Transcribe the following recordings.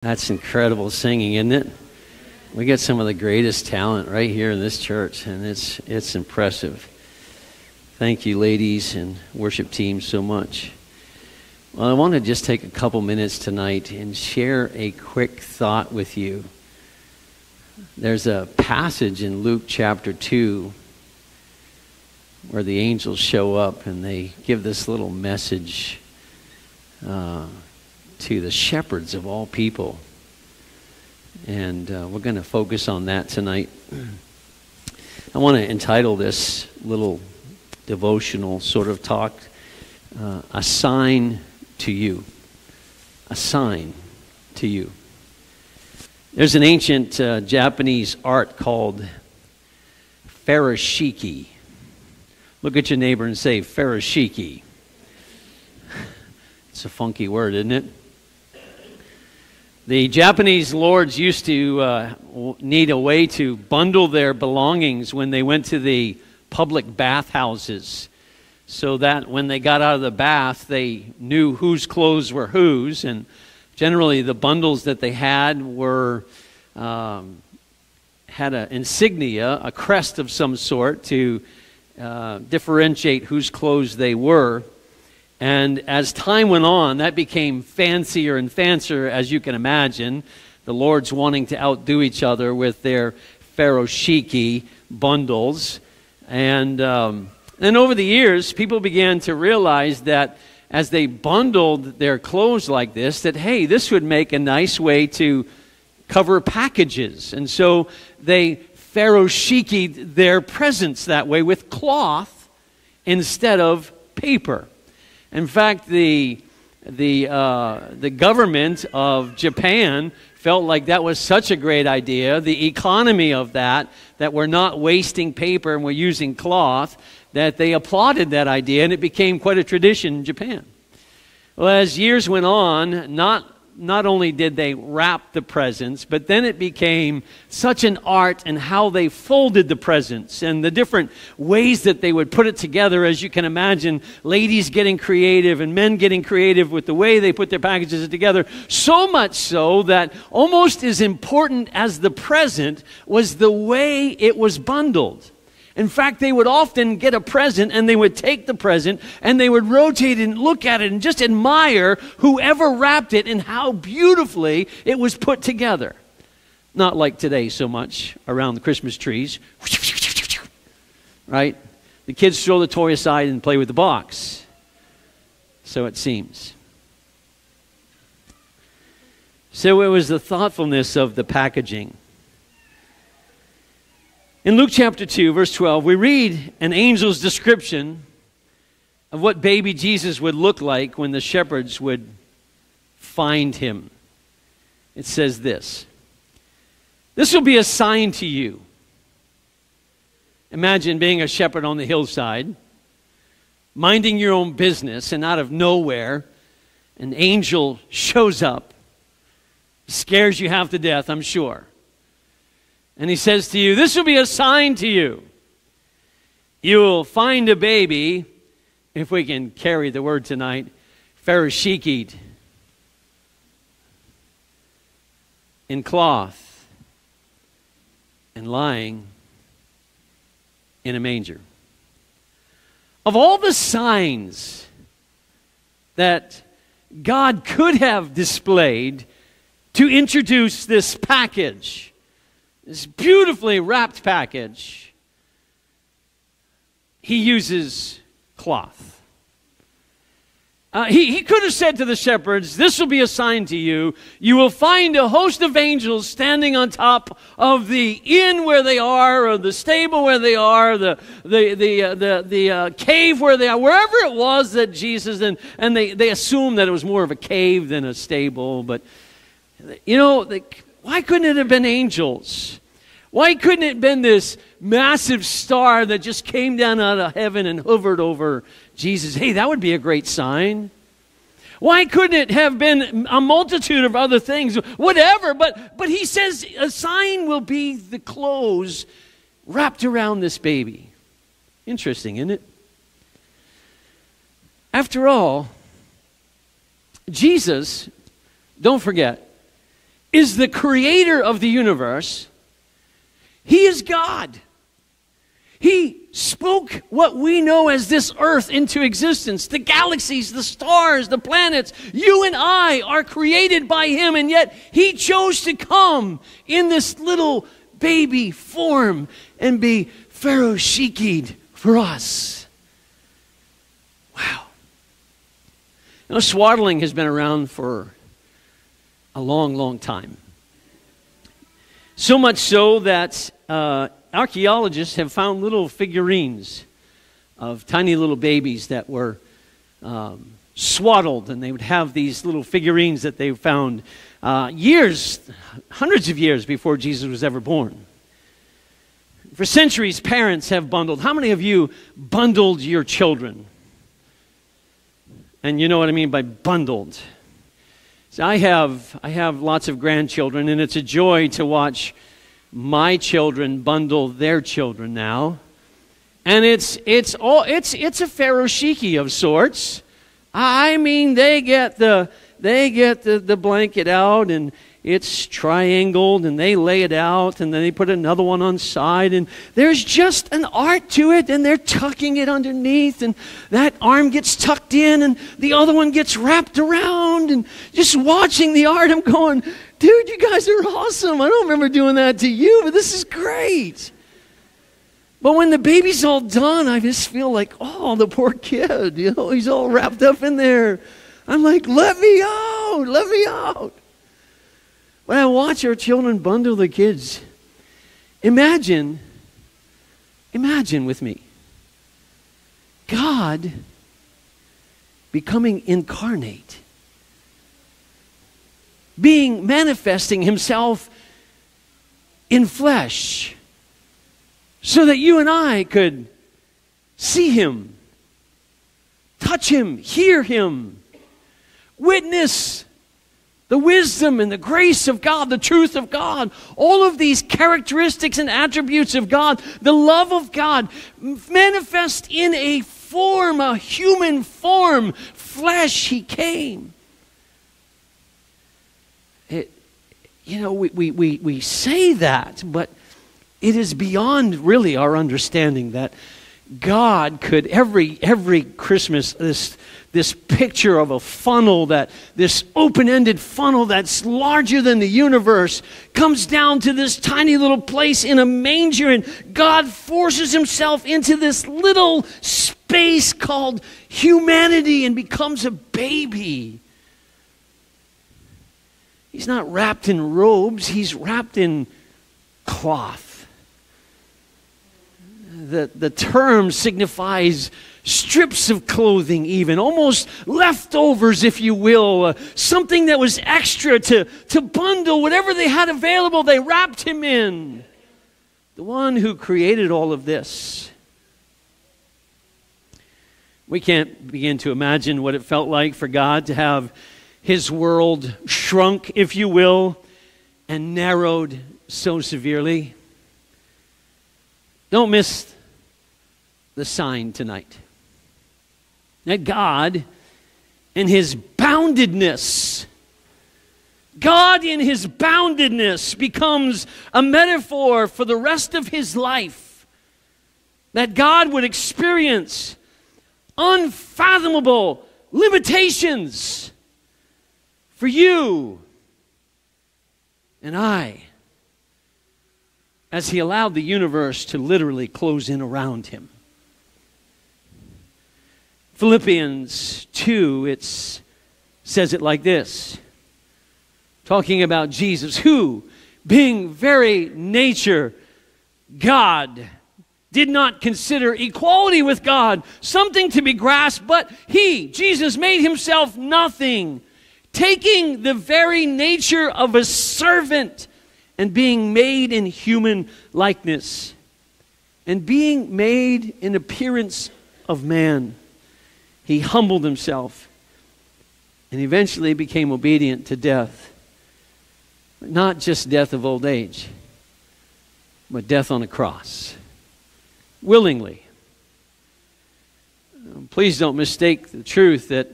That's incredible singing, isn't it? We get some of the greatest talent right here in this church, and it's impressive. Thank you, ladies and worship team, so much. Well, I want to just take a couple minutes tonight and share a quick thought with you. There's a passage in Luke chapter 2 where the angels show up and they give this little message to the shepherds of all people. And we're going to focus on that tonight. I want to entitle this little devotional sort of talk, A Sign to You. A Sign to You. There's an ancient Japanese art called furoshiki. Look at your neighbor and say, furoshiki. It's a funky word, isn't it? The Japanese lords used to need a way to bundle their belongings when they went to the public bathhouses, so that when they got out of the bath, they knew whose clothes were whose. And generally, the bundles that they had were had an insignia, a crest of some sort, to differentiate whose clothes they were. And as time went on, that became fancier and fancier, as you can imagine. The lords wanting to outdo each other with their furoshiki bundles. And then over the years, people began to realize that as they bundled their clothes like this, that, hey, this would make a nice way to cover packages. And so they furoshikied their presents that way with cloth instead of paper. In fact, the government of Japan felt like that was such a great idea, the economy of that we're not wasting paper and we're using cloth, that they applauded that idea, and it became quite a tradition in Japan. Well, as years went on, not only did they wrap the presents, but then it became such an art in how they folded the presents and the different ways that they would put it together. As you can imagine, ladies getting creative and men getting creative with the way they put their packages together. So much so that almost as important as the present was the way it was bundled. In fact, they would often get a present and they would take the present and they would rotate it and look at it and just admire whoever wrapped it and how beautifully it was put together. Not like today so much around the Christmas trees. Right? The kids throw the toy aside and play with the box. So it seems. So it was the thoughtfulness of the packaging. In Luke chapter 2, verse 12, we read an angel's description of what baby Jesus would look like when the shepherds would find him. It says this: "This will be a sign to you." Imagine being a shepherd on the hillside, minding your own business, and out of nowhere, an angel shows up, scares you half to death, I'm sure. And he says to you, "This will be a sign to you. You will find a baby," if we can carry the word tonight, "furoshikied in cloth and lying in a manger." Of all the signs that God could have displayed to introduce this package, this beautifully wrapped package, he uses cloth. He could have said to the shepherds, "This will be a sign to you. You will find a host of angels standing on top of the inn where they are, or the stable where they are, the cave where they are," wherever it was that Jesus, and they assumed that it was more of a cave than a stable. But, you know, why couldn't it have been angels? Why couldn't it have been this massive star that just came down out of heaven and hovered over Jesus? Hey, that would be a great sign. Why couldn't it have been a multitude of other things? Whatever, but he says a sign will be the clothes wrapped around this baby. Interesting, isn't it? After all, Jesus, don't forget, is the creator of the universe. He is God. He spoke what we know as this earth into existence. The galaxies, the stars, the planets. You and I are created by him, and yet he chose to come in this little baby form and be Pharaoh Shekied for us. Wow. You know, swaddling has been around for a long, long time. So much so that archaeologists have found little figurines of tiny little babies that were swaddled, and they would have these little figurines that they found years, hundreds of years before Jesus was ever born. For centuries, parents have bundled. How many of you bundled your children? And you know what I mean by bundled. So I have lots of grandchildren, and it's a joy to watch my children bundle their children now. And it's a Pharaoh Shiki of sorts. I mean, they get the blanket out, and it's triangled, and they lay it out, and then they put another one on side, and there's just an art to it, and they're tucking it underneath, and that arm gets tucked in, and the other one gets wrapped around, and just watching the art, I'm going, dude, you guys are awesome. I don't remember doing that to you, but this is great. But when the baby's all done, I just feel like, oh, the poor kid, he's all wrapped up in there. I'm like, let me out. When I watch our children bundle the kids, imagine with me, God becoming incarnate, manifesting himself in flesh, so that you and I could see him, touch him, hear him, witness the wisdom and the grace of God, the truth of God, all of these characteristics and attributes of God, the love of God, manifest in a form, a human form, flesh, he came. We say that, but it is beyond really our understanding that God could, every Christmas, this picture of a funnel, this open-ended funnel that's larger than the universe, comes down to this tiny little place in a manger, and God forces himself into this little space called humanity and becomes a baby. He's not wrapped in robes, he's wrapped in cloth. The term signifies strips of clothing even, almost leftovers, if you will, something that was extra to bundle whatever they had available, they wrapped him in. The one who created all of this. We can't begin to imagine what it felt like for God to have his world shrunk, if you will, and narrowed so severely. Don't miss the sign tonight. That God in his boundedness, becomes a metaphor for the rest of his life. That God would experience unfathomable limitations for you and I, as he allowed the universe to literally close in around him. Philippians 2, it says it like this, talking about Jesus, who, being very nature God, did not consider equality with God something to be grasped, but he, Jesus, made himself nothing, taking the very nature of a servant and being made in human likeness, and being made in appearance of man, he humbled himself and eventually became obedient to death. But not just death of old age, but death on a cross. Willingly. Please don't mistake the truth that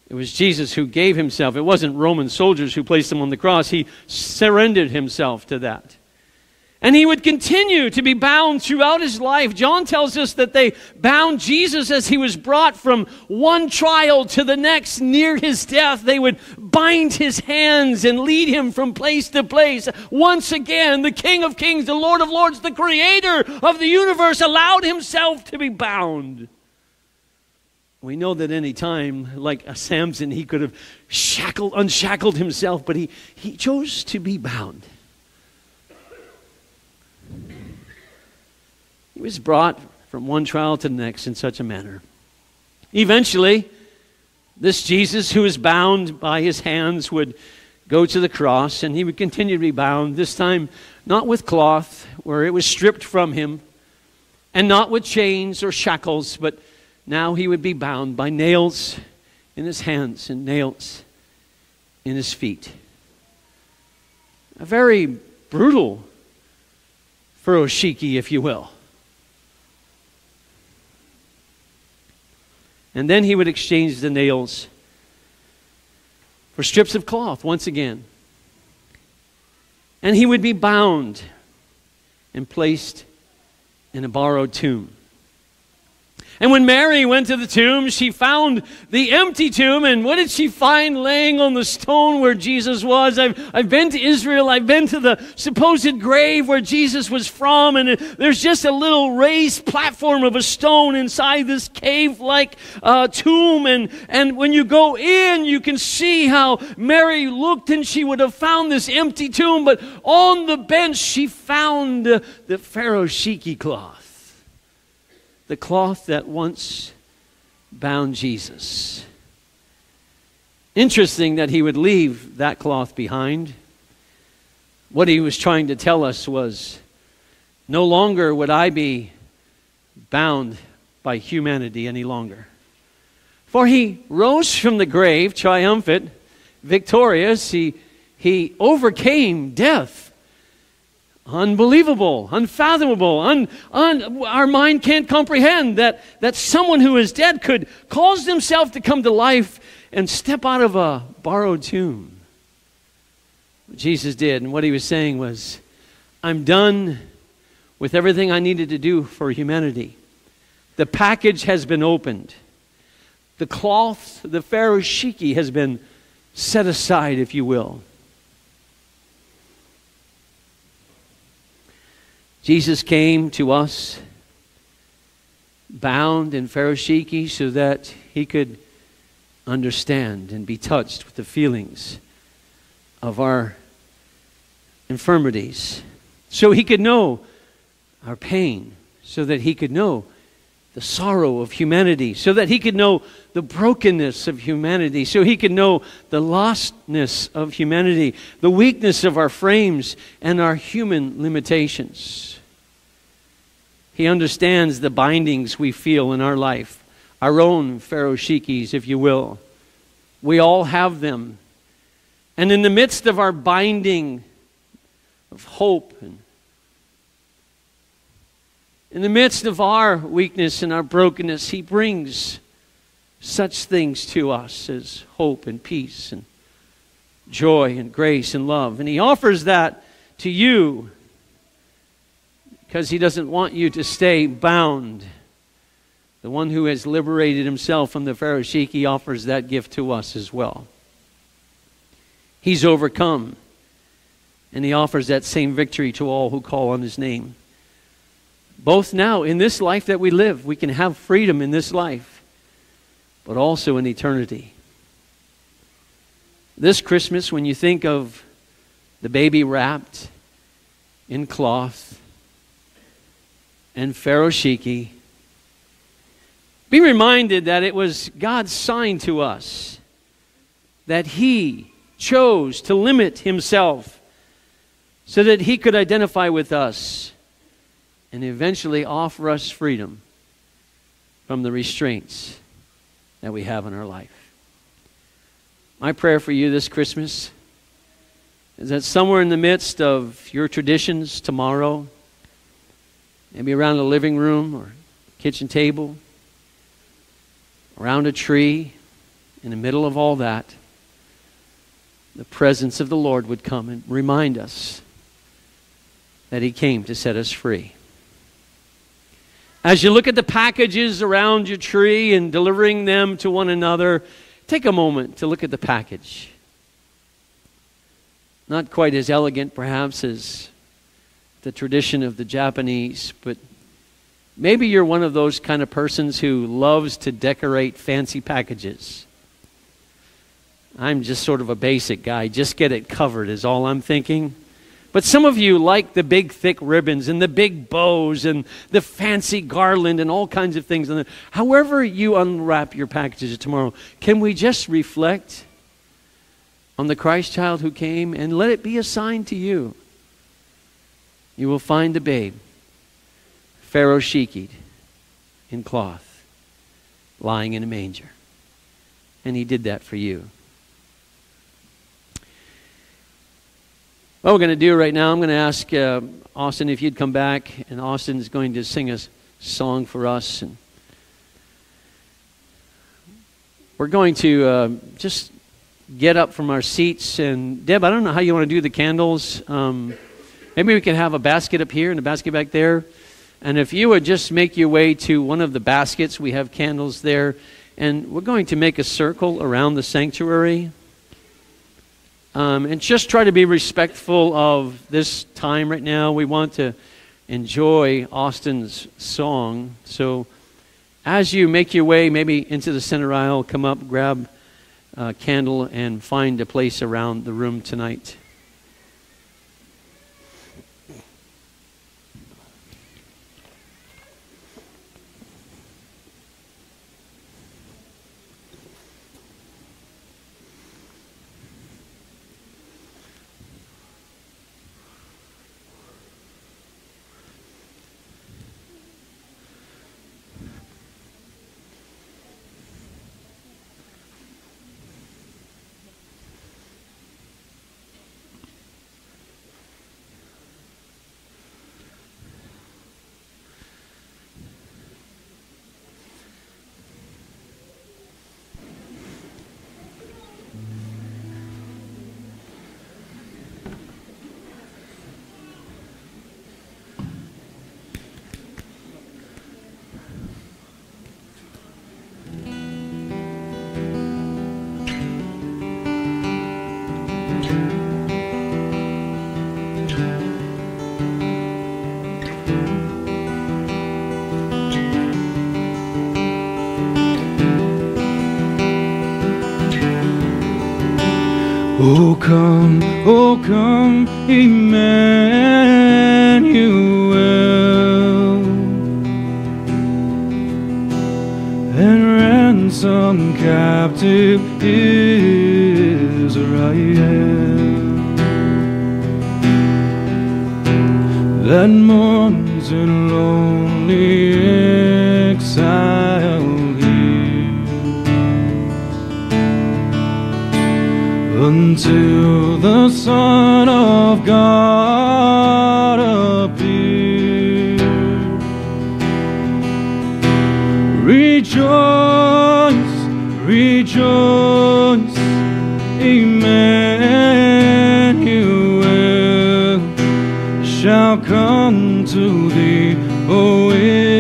It was Jesus who gave himself. It wasn't Roman soldiers who placed him on the cross. He surrendered himself to that. And he would continue to be bound throughout his life. John tells us that they bound Jesus as he was brought from one trial to the next near his death. They would bind his hands and lead him from place to place. Once again, the King of Kings, the Lord of Lords, the Creator of the universe allowed himself to be bound. We know that any time, like a Samson, he could have unshackled himself, but he chose to be bound. He was brought from one trial to the next in such a manner. Eventually, this Jesus who was bound by his hands would go to the cross, and he would continue to be bound, this time not with cloth, where it was stripped from him, and not with chains or shackles, but now he would be bound by nails in his hands and nails in his feet. A very brutal furoshiki, if you will. And then he would exchange the nails for strips of cloth once again. And he would be bound and placed in a borrowed tomb. And when Mary went to the tomb, she found the empty tomb. And what did she find laying on the stone where Jesus was? I've been to Israel. I've been to the supposed grave where Jesus was from. And there's just a little raised platform of a stone inside this cave-like tomb. And when you go in, you can see how Mary looked, and she would have found this empty tomb. But on the bench, she found the furoshiki cloth. The cloth that once bound Jesus. Interesting that he would leave that cloth behind. What he was trying to tell us was, no longer would I be bound by humanity any longer. For he rose from the grave, triumphant, victorious. He overcame death. Unbelievable, unfathomable, our mind can't comprehend that someone who is dead could cause himself to come to life and step out of a borrowed tomb. What Jesus did, and what he was saying was, I'm done with everything I needed to do for humanity. The package has been opened. The cloth, the furoshiki, has been set aside, if you will. Jesus came to us bound in furoshiki so that he could understand and be touched with the feelings of our infirmities. So he could know our pain, so that he could know the sorrow of humanity, so that he could know the brokenness of humanity, so he could know the lostness of humanity, the weakness of our frames and our human limitations. He understands the bindings we feel in our life, our own furoshikis, if you will. We all have them. And in the midst of our binding of hope, and in the midst of our weakness and our brokenness, he brings such things to us as hope and peace and joy and grace and love. And he offers that to you because he doesn't want you to stay bound. The one who has liberated himself from the furoshiki offers that gift to us as well. He's overcome, and he offers that same victory to all who call on his name. Both now, in this life that we live, we can have freedom in this life, but also in eternity. This Christmas, when you think of the baby wrapped in cloth and furoshiki, be reminded that it was God's sign to us that he chose to limit himself so that he could identify with us and eventually offer us freedom from the restraints that we have in our life. My prayer for you this Christmas is that somewhere in the midst of your traditions tomorrow, maybe around the living room or kitchen table, around a tree, in the middle of all that, the presence of the Lord would come and remind us that He came to set us free. As you look at the packages around your tree and delivering them to one another, take a moment to look at the package. Not quite as elegant, perhaps, as the tradition of the Japanese, but maybe you're one of those kind of persons who loves to decorate fancy packages. I'm just sort of a basic guy. Just get it covered is all I'm thinking. But some of you like the big thick ribbons and the big bows and the fancy garland and all kinds of things. However you unwrap your packages tomorrow, can we just reflect on the Christ child who came and let it be a sign to you? You will find the babe, Pharaoh sheikhed in cloth, lying in a manger. And He did that for you. What we're going to do right now, I'm going to ask Austin if you'd come back, and Austin is going to sing a song for us. And we're going to just get up from our seats. And Deb, I don't know how you want to do the candles. Maybe we could have a basket up here and a basket back there. And if you would just make your way to one of the baskets, we have candles there. And we're going to make a circle around the sanctuary. And just try to be respectful of this time right now. We want to enjoy Austin's song. So as you make your way maybe into the center aisle, come up, grab a candle, and find a place around the room tonight. O come, Emmanuel, and ransom captive Israel, that mourns in lonely exile until the Son of God appear. Rejoice, rejoice, Emmanuel shall come to thee, O Israel.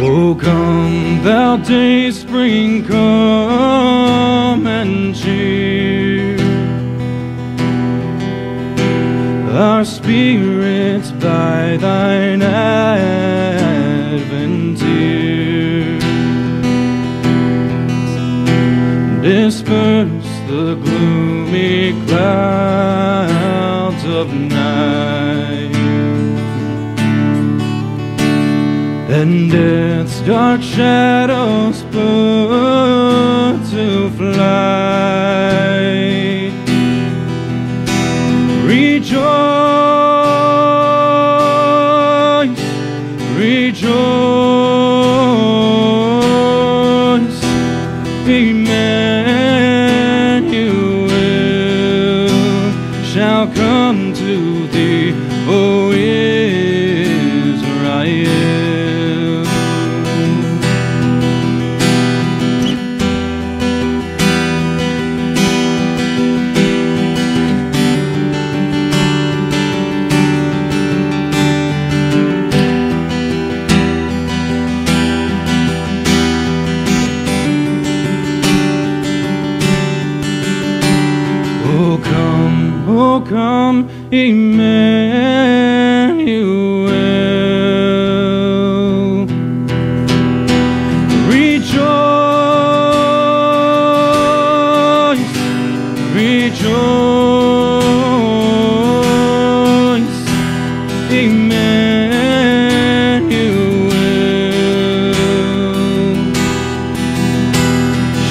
O come, thou day spring, come and cheer our spirits by thine advent here. Disperse the gloomy clouds of night, and death's dark shadows put to flight. Rejoice, rejoice, Emmanuel shall come to thee, O Israel. come, Emmanuel. Rejoice, rejoice, Emmanuel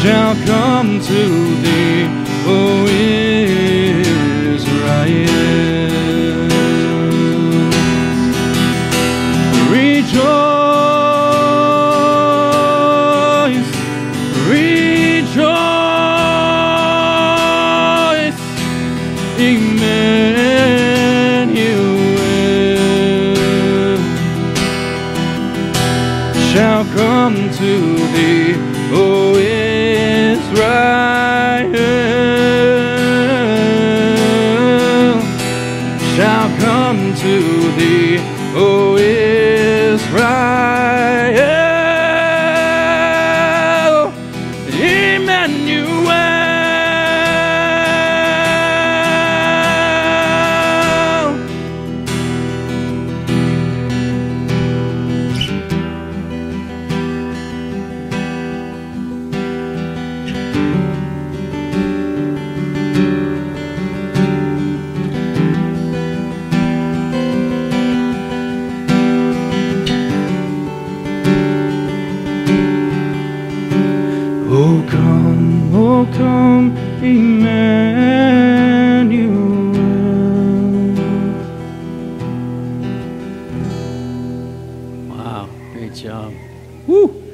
shall come to thee, O Israel. Rejoice, rejoice, Emmanuel shall come to thee, O Israel shall come to thee, O Israel. Emmanuel. Oh come, Emmanuel. Wow, great job. Woo!